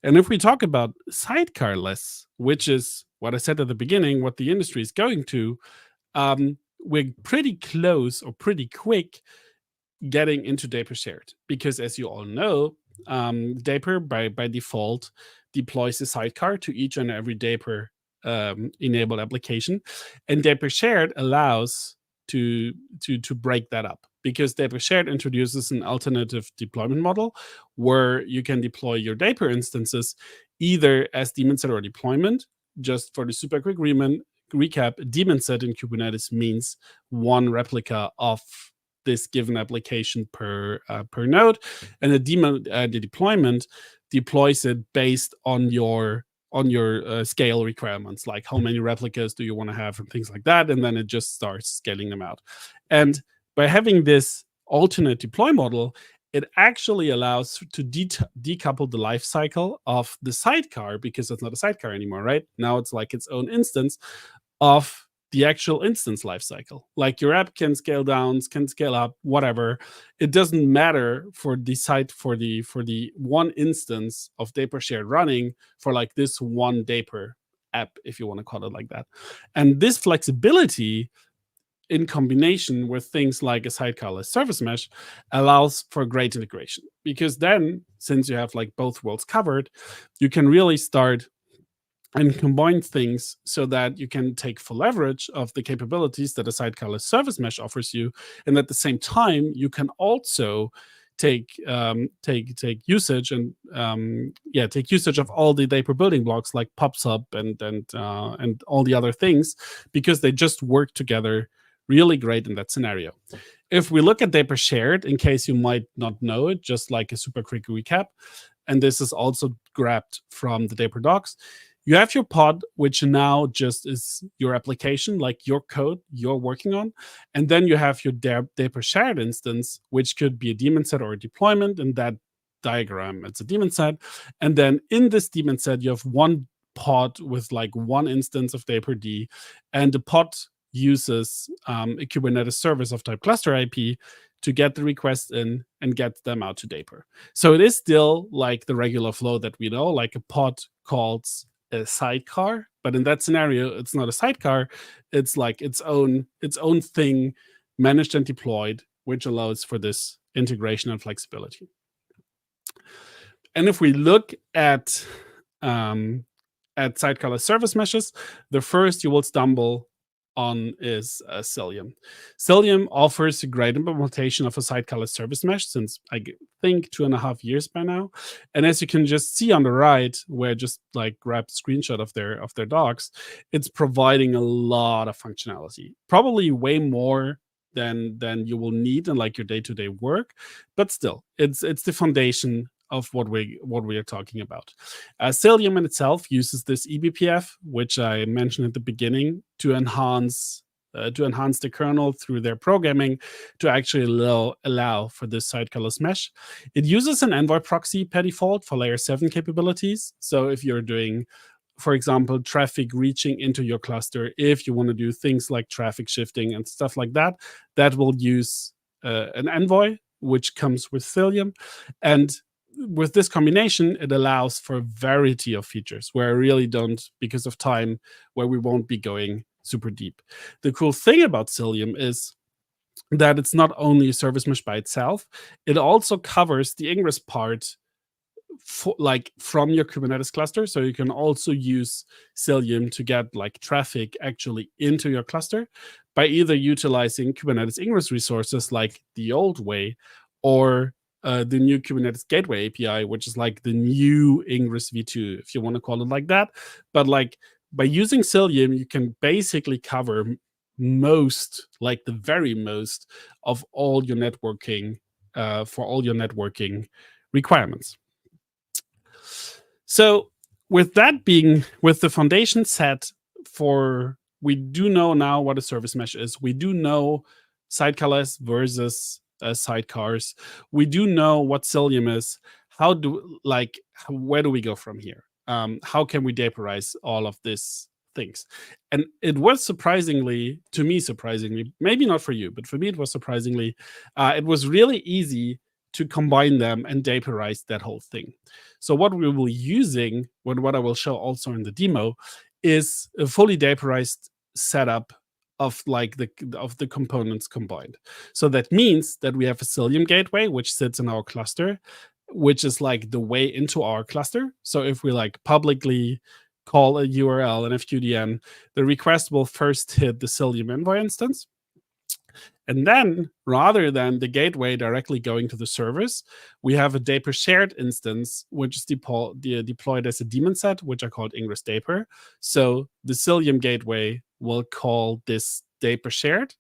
And if we talk about sidecarless, which is what I said at the beginning, what the industry is going to, we're pretty close or pretty quick getting into Dapr shared, because as you all know, Dapr by default deploys a sidecar to each and every Dapr enabled application, and Dapr shared allows to break that up, because Dapr shared introduces an alternative deployment model where you can deploy your Dapr instances either as daemon set or deployment. Just for the super quick recap, daemon set in Kubernetes means one replica of this given application per node, and the deployment deploys it based on your scale requirements, like how many replicas do you want to have and things like that, and then it just starts scaling them out. And by having this alternate deploy model, it actually allows to decouple the life cycle of the sidecar, because it's not a sidecar anymore, right? Now it's like its own instance of the actual instance lifecycle. Like your app can scale down, can scale up, whatever. It doesn't matter for the one instance of Dapr shared running for like this one Dapr app, if you want to call it like that. And this flexibility in combination with things like a sidecarless service mesh allows for great integration, because then, since you have like both worlds covered, you can really start and combine things so that you can take full leverage of the capabilities that a sidecarless service mesh offers you, and at the same time you can also take usage and take usage of all the Dapr building blocks like PubSub and all the other things, because they just work together really great in that scenario. If we look at Dapr shared, in case you might not know it, just like a super quick recap, and this is also grabbed from the Dapr docs, you have your pod, which now just is your application, like your code you're working on. And then you have your Dapr shared instance, which could be a daemon set or a deployment. In that diagram, it's a daemon set. And then in this daemon set, you have one pod with like one instance of Dapr-D. And the pod uses a Kubernetes service of type cluster IP to get the request in and get them out to Dapr. So it is still like the regular flow that we know, like a pod calls a sidecar, but in that scenario, it's not a sidecar. It's like its own thing, managed and deployed, which allows for this integration and flexibility. And if we look at sidecarless service meshes, the first you will stumble on is Cilium. Cilium offers a great implementation of a sidecarless service mesh since I think 2.5 years by now. And as you can just see on the right, where I just like grabbed a screenshot of their docs, it's providing a lot of functionality, probably way more than you will need in like your day-to-day work, but still, it's the foundation of what we are talking about. Cilium in itself uses this eBPF, which I mentioned at the beginning, to enhance the kernel through their programming to actually allow for this sidecarless mesh. It uses an envoy proxy per default for layer 7 capabilities. So if you're doing for example, traffic reaching into your cluster, if you want to do things like traffic shifting and stuff like that, that will use an envoy, which comes with Cilium. And with this combination, it allows for a variety of features where I really don't, because of time, where we won't be going super deep. The cool thing about Cilium is that it's not only a service mesh by itself, it also covers the ingress part from your Kubernetes cluster. So you can also use Cilium to get like traffic actually into your cluster by either utilizing Kubernetes ingress resources like the old way, or the new Kubernetes Gateway API, which is like the new Ingress v2, if you want to call it like that. But like by using Cilium, you can basically cover most, like the very most of all your networking, for all your networking requirements. So with that being, with the foundation set for, we do know now what a service mesh is. We do know sidecarless versus sidecars. We do know what Cilium is. How do, like, where do we go from here? How can we Daperize all of these things? And it was surprisingly, to me, surprisingly, maybe not for you, but for me, it was surprisingly, it was really easy to combine them and Daperize that whole thing. So what we will be using, what I will show also in the demo, is a fully Daperized setup of like the components combined. So that means that we have a Cilium gateway, which sits in our cluster, which is like the way into our cluster. So if we like publicly call a URL and FQDN, the request will first hit the Cilium envoy instance. And then, rather than the gateway directly going to the service, we have a Dapr shared instance, which is deployed as a daemon set, which are called Ingress Dapr. So the Cilium gateway will call this Dapr shared.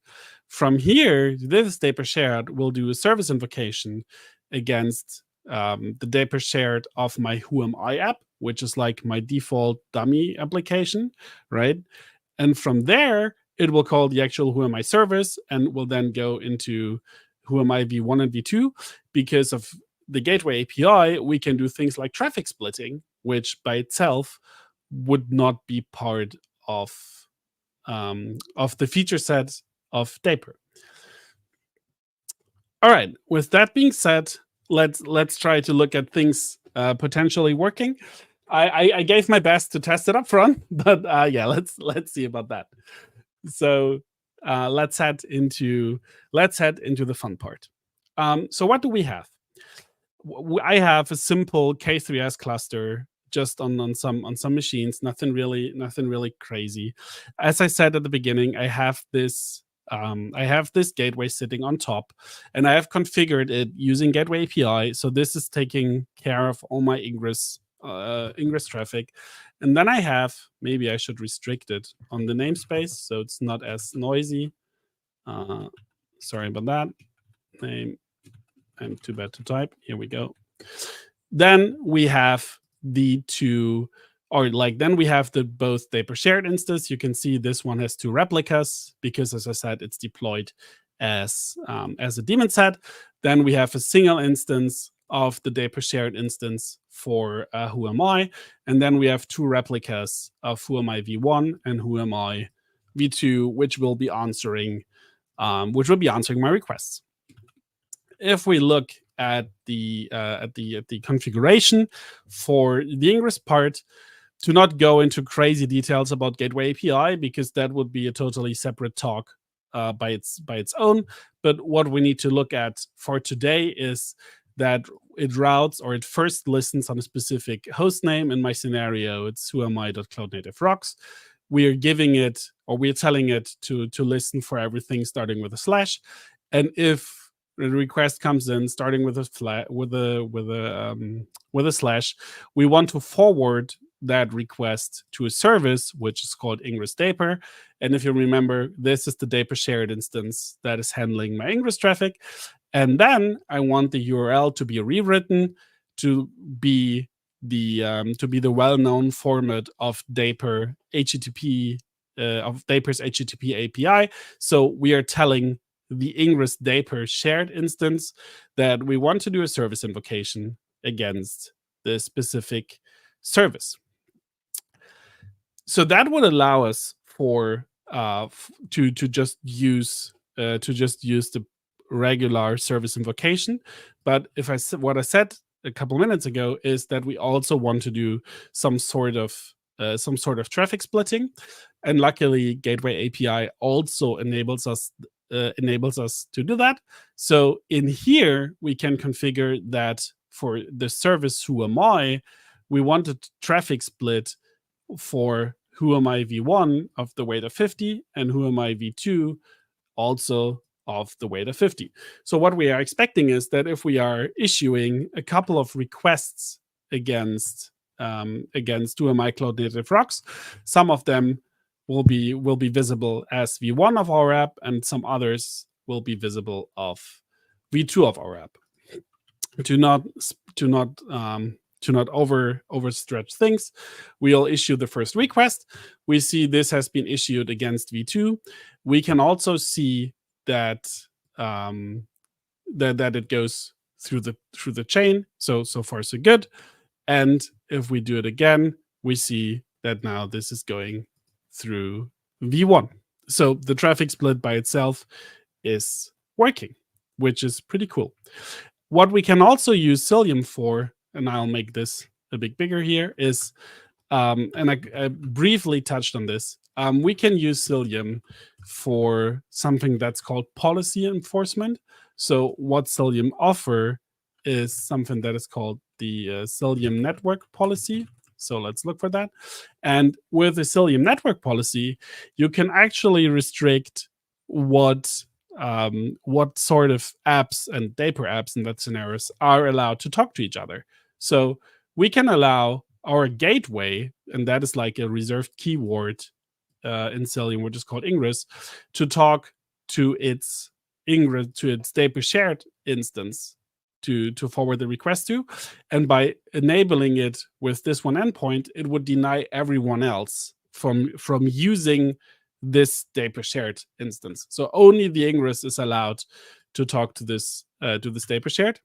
From here, this Dapr shared will do a service invocation against the Dapr shared of my Who Am I app, which is like my default dummy application, right? And from there, it will call the actual Who Am I service and will then go into Who Am I v1 and v2. Because of the gateway API, we can do things like traffic splitting, which by itself would not be part of the feature set of Dapr. All right, with that being said, let's try to look at things potentially working. I gave my best to test it up front, but yeah, let's see about that. So let's head into the fun part. So what do we have? I have a simple K3s cluster just on some machines. Nothing really crazy. As I said at the beginning, I have this gateway sitting on top, and I have configured it using Gateway API. So this is taking care of all my ingress traffic. And then I have, maybe I should restrict it on the namespace so it's not as noisy. Sorry about that. Name, I'm too bad to type. Here we go. Then we have the two, or like, then we have the both Dapr shared instance. You can see this one has two replicas because, as I said, it's deployed as a daemon set. Then we have a single instance of the Dapr shared instance for Who Am I, and then we have two replicas of Who Am I v1 and Who Am I v2, which will be answering my requests. If we look at the configuration for the ingress part, to not go into crazy details about Gateway API because that would be a totally separate talk by its own. But what we need to look at for today is that it routes, or it first listens on a specific host name. In my scenario, it's whoami.cloudnative.rocks. We are giving it, or we are telling it to listen for everything starting with a slash. And if the request comes in starting with a slash, we want to forward that request to a service which is called Ingress Dapr. And if you remember, this is the Dapr shared instance that is handling my ingress traffic. And then I want the URL to be rewritten to be the well-known format of Dapr HTTP of Dapr's HTTP API. So we are telling the Ingress Dapr shared instance that we want to do a service invocation against the specific service. So that would allow us to just use the regular service invocation. But what I said a couple minutes ago is that we also want to do some sort of traffic splitting, and luckily Gateway API also enables us to do that. So in here we can configure that for the service Who Am I, we want a traffic split for Who Am I v1 of the weight of 50 and Who Am I v2 also of the weight of 50. So what we are expecting is that if we are issuing a couple of requests against Who Am I Cloud Native Rocks, some of them will be visible as v1 of our app, and some others will be visible of v2 of our app. To not overstretch things, we'll issue the first request. We see this has been issued against v2. We can also see that that it goes through the chain. So far so good. And if we do it again, we see that now this is going through v1. So the traffic split by itself is working, which is pretty cool. What we can also use Cilium for, and I'll make this a bit bigger here, is, and I briefly touched on this, we can use Cilium for something that's called policy enforcement. So what Cilium offer is something that is called the Cilium network policy. So let's look for that. And with the Cilium network policy, you can actually restrict what sort of apps and Dapr apps in that scenarios are allowed to talk to each other. So we can allow our gateway, and that is like a reserved keyword in Cilium, which is called Ingress, to talk to its Dapr shared instance to forward the request to. And by enabling it with this one endpoint, it would deny everyone else from using this Dapr shared instance. So only the Ingress is allowed to talk to this Dapr shared.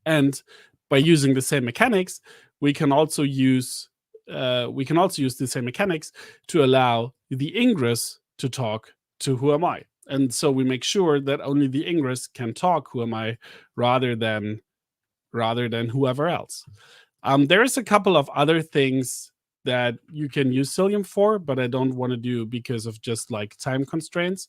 And by using the same mechanics, we can also use the same mechanics to allow the Ingress to talk to Who Am I. And so we make sure that only the Ingress can talk Who Am I rather than whoever else. There is a couple of other things that you can use Cilium for, but I don't want to do because of just like time constraints.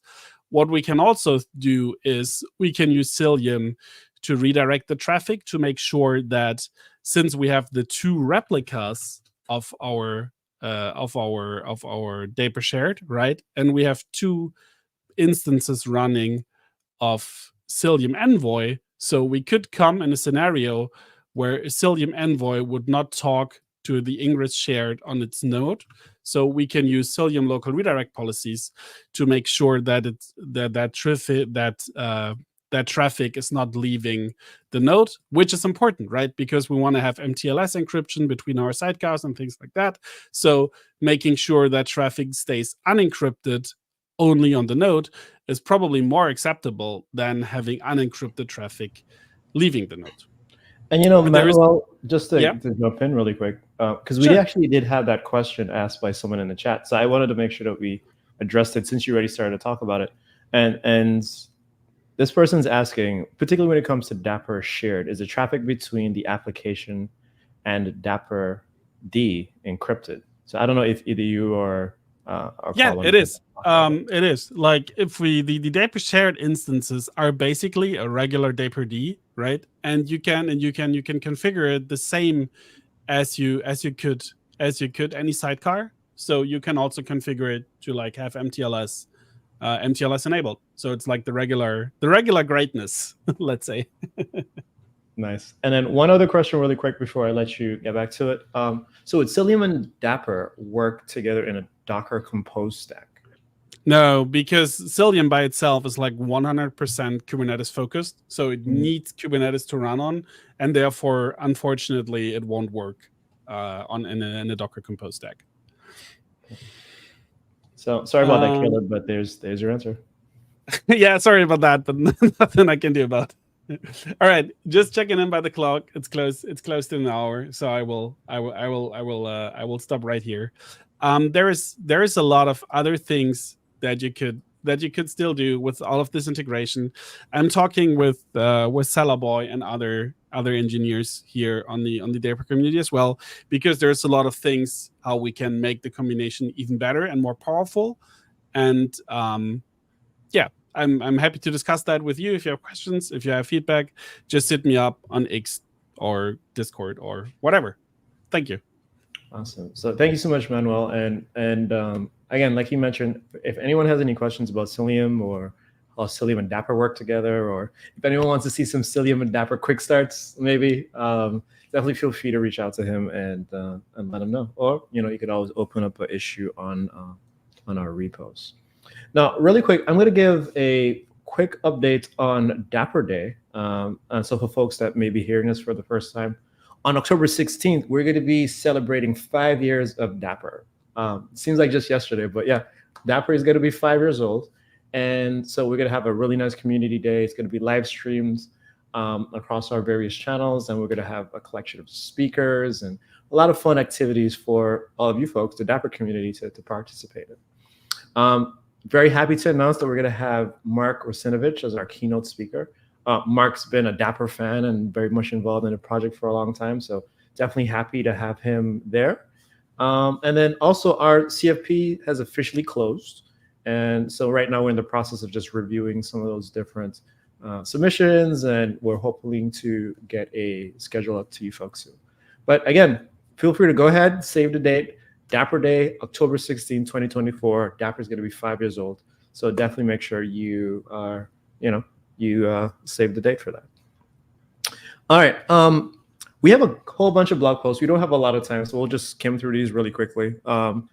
What we can also do is we can use Cilium to redirect the traffic to make sure that, since we have the two replicas of our Dapr shared, right, and we have two instances running of Cilium Envoy, so we could come in a scenario where Cilium Envoy would not talk to the Ingress shared on its node. So we can use Cilium local redirect policies to make sure that that traffic is not leaving the node, which is important, right? Because we want to have MTLS encryption between our sidecars and things like that. So making sure that traffic stays unencrypted only on the node is probably more acceptable than having unencrypted traffic leaving the node. And Manuel, just to jump in really quick, because we actually did have that question asked by someone in the chat. So I wanted to make sure that we addressed it since you already started to talk about it. And this person's asking, particularly when it comes to Dapr shared, is the traffic between the application and Dapr D encrypted? So I don't know if either you or it is. It is. Like if the Dapr shared instances are basically a regular Dapr D, right? And you can configure it the same as you could any sidecar. So you can also configure it to like have MTLS enabled. So it's like the regular greatness, let's say. Nice. And then one other question really quick before I let you get back to it. So would Cilium and Dapr work together in a Docker Compose stack? No, because Cilium by itself is like 100% Kubernetes focused. So it needs Kubernetes to run on. And therefore, unfortunately, it won't work in a Docker Compose stack. So sorry about that, Caleb, but there's your answer. Yeah, sorry about that, but nothing I can do about it. All right, just checking in by the clock. It's close to an hour, so I will stop right here. there is a lot of other things that you could still do with all of this integration. I'm talking with Boy and other engineers here on the Dapr community as well, because there's a lot of things how we can make the combination even better and more powerful. And yeah, I'm happy to discuss that with you. If you have questions, if you have feedback, just hit me up on X or Discord or whatever. Thank you. Awesome. So thank you so much, Manuel. And again, like you mentioned, if anyone has any questions about Cilium or how Cilium and Dapr work together, or if anyone wants to see some Cilium and Dapr quick starts, maybe definitely feel free to reach out to him and let him know. Or you could always open up an issue on our repos. Now, really quick, I'm going to give a quick update on Dapr Day. And so for folks that may be hearing this for the first time, on October 16th, we're going to be celebrating 5 years of Dapr. Seems like just yesterday, but yeah, Dapr is going to be 5 years old. And so we're going to have a really nice community day. It's going to be live streams across our various channels. And we're going to have a collection of speakers and a lot of fun activities for all of you folks, the Dapr community, to participate in. Very happy to announce that we're going to have Mark Rosinovich as our keynote speaker. Mark's been a Dapr fan and very much involved in the project for a long time, so definitely happy to have him there. And then also our CFP has officially closed. And so right now we're in the process of just reviewing some of those different submissions, and we're hoping to get a schedule up to you folks soon. But again, feel free to go ahead, save the date. Dapr Day, October 16, 2024. Dapr is going to be 5 years old. So definitely make sure you are, you save the date for that. All right. We have a whole bunch of blog posts. We don't have a lot of time, so we'll just skim through these really quickly. Prashant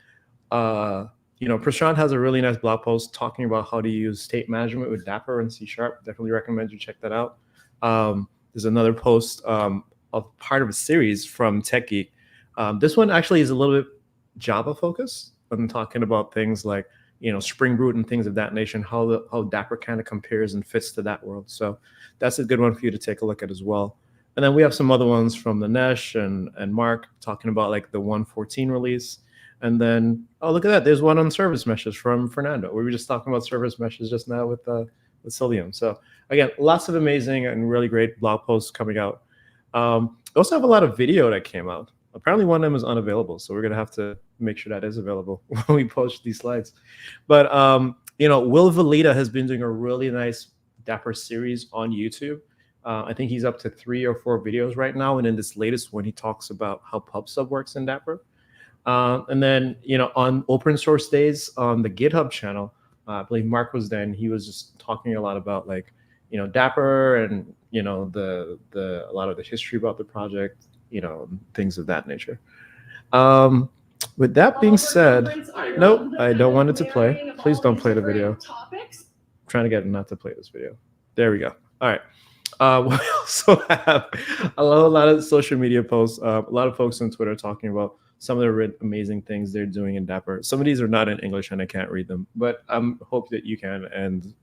has a really nice blog post talking about how to use state management with Dapr and C#. Definitely recommend you check that out. There's another post of part of a series from TechGeek. This one actually is a little bit Java focused. I'm talking about things like Spring Boot and things of that nature, how Dapr kind of compares and fits to that world. So that's a good one for you to take a look at as well. And then we have some other ones from Nanesh and Mark talking about like the 1.14 release. And then, oh, look at that. There's one on service meshes from Fernando. We were just talking about service meshes just now with Cilium. So again, lots of amazing and really great blog posts coming out. We also have a lot of video that came out. Apparently one of them is unavailable, so we're going to have to make sure that is available when we post these slides. But, Will Valita has been doing a really nice Dapr series on YouTube. I think he's up to 3 or 4 videos right now. And in this latest one, he talks about how PubSub works in Dapr. And then, on open source days on the GitHub channel, I believe Mark was there, and he was just talking a lot about Dapr and, a lot of the history about the project, things of that nature. With that being said, nope, I don't want it to play. Please don't play the video. I'm trying to get it not to play this video. There we go. All right. We also have a lot of social media posts, a lot of folks on Twitter talking about some of the amazing things they're doing in Dapr. Some of these are not in English and I can't read them, but I hope that you can, and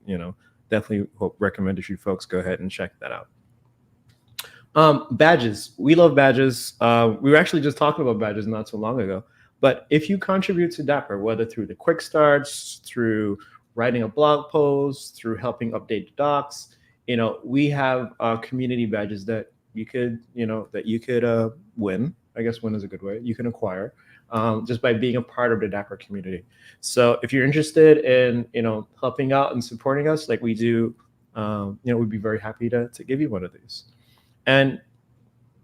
definitely recommend if you folks go ahead and check that out. Badges. We love badges. We were actually just talking about badges not so long ago. But if you contribute to Dapr, whether through the quick starts, through writing a blog post, through helping update the docs, we have community badges that you could win. I guess win is a good way. You can acquire just by being a part of the Dapr community. So if you're interested in helping out and supporting us like we do, we'd be very happy to give you one of these. And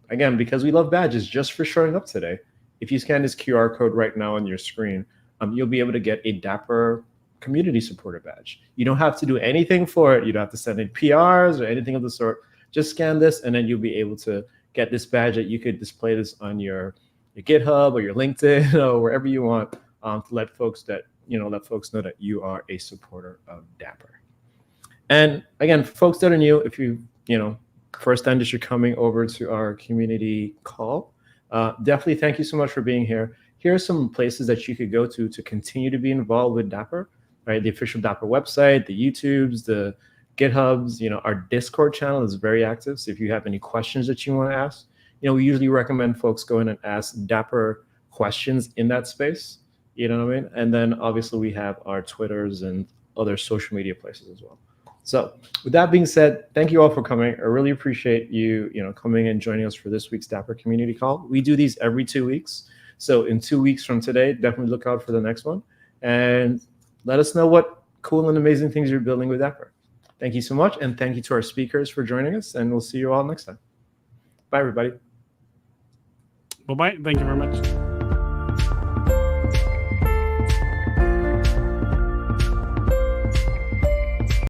again, because we love badges, just for showing up today, if you scan this QR code right now on your screen, you'll be able to get a Dapr community supporter badge. You don't have to do anything for it. You don't have to send in PRs or anything of the sort. Just scan this, and then you'll be able to get this badge that you could display this on your GitHub or your LinkedIn or wherever you want to let folks know that you are a supporter of Dapr. And again, folks that are new, if you first time that you're coming over to our community call, definitely thank you so much for being here. Here are some places that you could go to continue to be involved with Dapr, right? The official Dapr website, the YouTubes, the GitHubs, our Discord channel is very active. So if you have any questions that you want to ask, we usually recommend folks go in and ask Dapr questions in that space. You know what I mean? And then obviously we have our Twitters and other social media places as well. So with that being said, thank you all for coming. I really appreciate you, coming and joining us for this week's Dapr community call. We do these every 2 weeks. So in 2 weeks from today, definitely look out for the next one. And let us know what cool and amazing things you're building with Dapr. Thank you so much. And thank you to our speakers for joining us. And we'll see you all next time. Bye, everybody. Bye-bye. Thank you very much.